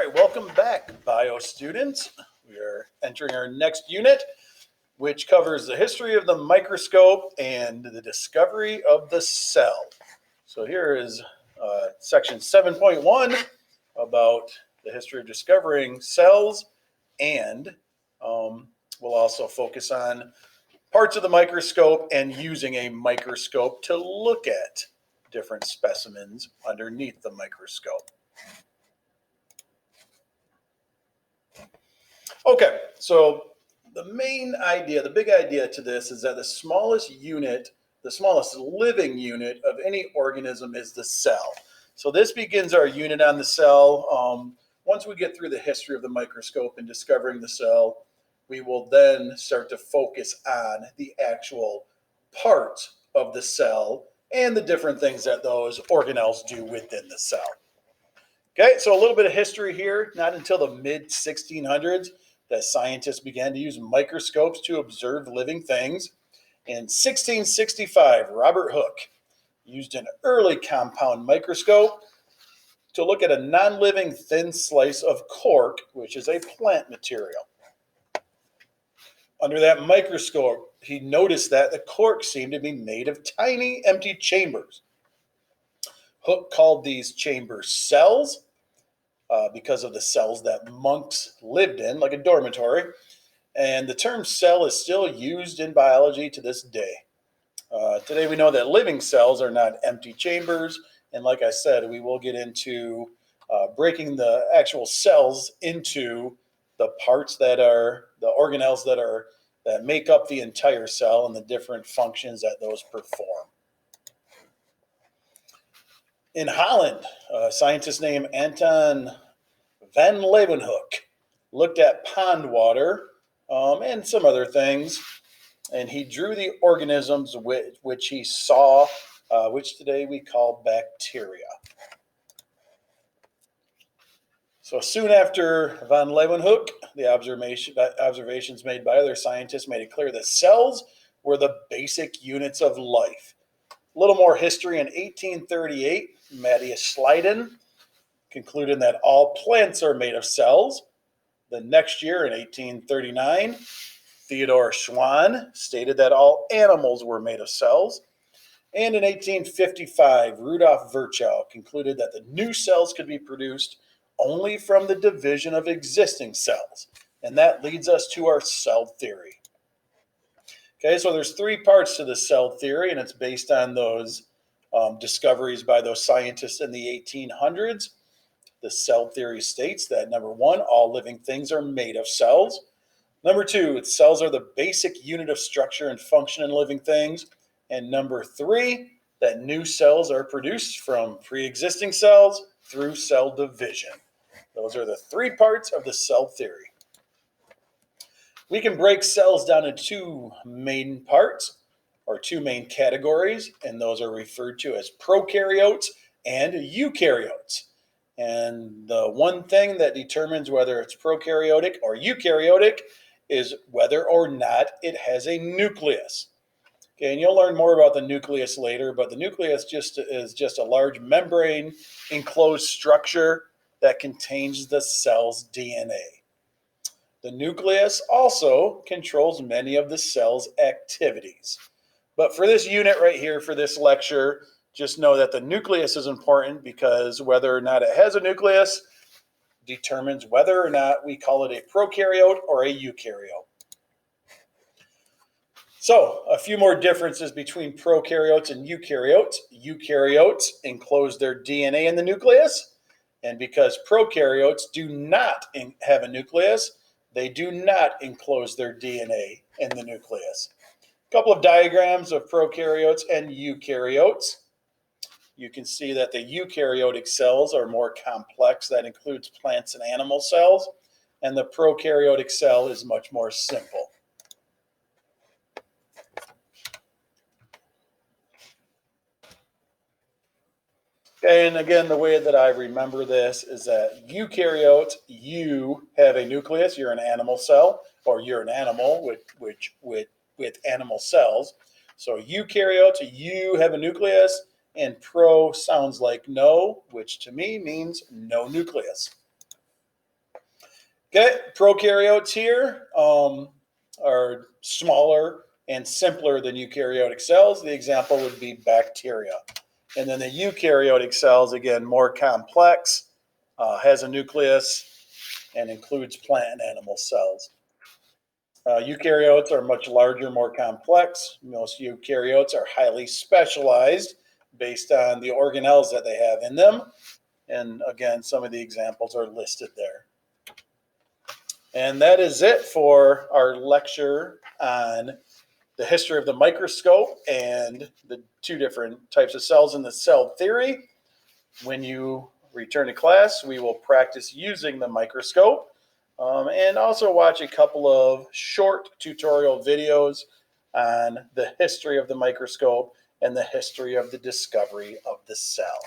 right, welcome back, bio students. We are entering our next unit, which covers the history of the microscope and the discovery of the cell. So here is section 7.1 about the history of discovering cells, and we'll also focus on parts of the microscope and using a microscope to look at different specimens underneath the microscope. Okay, so the main idea, the big idea to this is that the smallest unit, the smallest living unit of any organism is the cell. So this begins our unit on the cell. Once we get through the history of the microscope and discovering the cell, we will then start to focus on the actual parts of the cell and the different things that those organelles do within the cell. Okay, so a little bit of history here. Not until the mid-1600s that scientists began to use microscopes to observe living things. In 1665, Robert Hooke used an early compound microscope to look at a non-living thin slice of cork, which is a plant material. Under that microscope, he noticed that the cork seemed to be made of tiny empty chambers. Hooke called these chambers cells because of the cells that monks lived in, like a dormitory. And the term cell is still used in biology to this day. Today we know that living cells are not empty chambers. And like I said, we will get into breaking the actual cells into the parts that are the organelles that make up the entire cell and the different functions that those perform. In Holland, a scientist named Anton van Leeuwenhoek looked at pond water and some other things, and he drew the organisms which he saw, which today we call bacteria. So soon after van Leeuwenhoek, the observations made by other scientists made it clear that cells were the basic units of life. A little more history. In 1838, Matthias Schleiden concluded that all plants are made of cells. The next year, in 1839, Theodor Schwann stated that all animals were made of cells. And in 1855, Rudolf Virchow concluded that the new cells could be produced only from the division of existing cells. And that leads us to our cell theory. Okay, so there's three parts to the cell theory, and it's based on those discoveries by those scientists in the 1800s. The cell theory states that, number one, all living things are made of cells. Number two, cells are the basic unit of structure and function in living things. And number three, that new cells are produced from pre-existing cells through cell division. Those are the three parts of the cell theory. We can break cells down into two main parts, or two main categories, and those are referred to as prokaryotes and eukaryotes. And the one thing that determines whether it's prokaryotic or eukaryotic is whether or not it has a nucleus. Okay, and you'll learn more about the nucleus later, but the nucleus is just a large membrane enclosed structure that contains the cell's DNA. The nucleus also controls many of the cell's activities. But for this unit right here, for this lecture, just know that the nucleus is important because whether or not it has a nucleus determines whether or not we call it a prokaryote or a eukaryote. So, a few more differences between prokaryotes and eukaryotes. Eukaryotes enclose their DNA in the nucleus, and because prokaryotes do not have a nucleus, they do not enclose their DNA in the nucleus. A couple of diagrams of prokaryotes and eukaryotes. You can see that the eukaryotic cells are more complex. That includes plants and animal cells. And the prokaryotic cell is much more simple. And again, the way that I remember this is that eukaryotes, you have a nucleus. You're an animal cell, or you're an animal with animal cells. So eukaryotes, you have a nucleus. And pro sounds like no, which to me means no nucleus. Okay, prokaryotes here are smaller and simpler than eukaryotic cells. The example would be bacteria. And then the eukaryotic cells, again, more complex, has a nucleus, and includes plant and animal cells. Eukaryotes are much larger, more complex. Most eukaryotes are highly specialized based on the organelles that they have in them. And again, some of the examples are listed there. And that is it for our lecture on the history of the microscope and the two different types of cells in the cell theory. When you return to class, we will practice using the microscope and also watch a couple of short tutorial videos on the history of the microscope and the history of the discovery of the cell.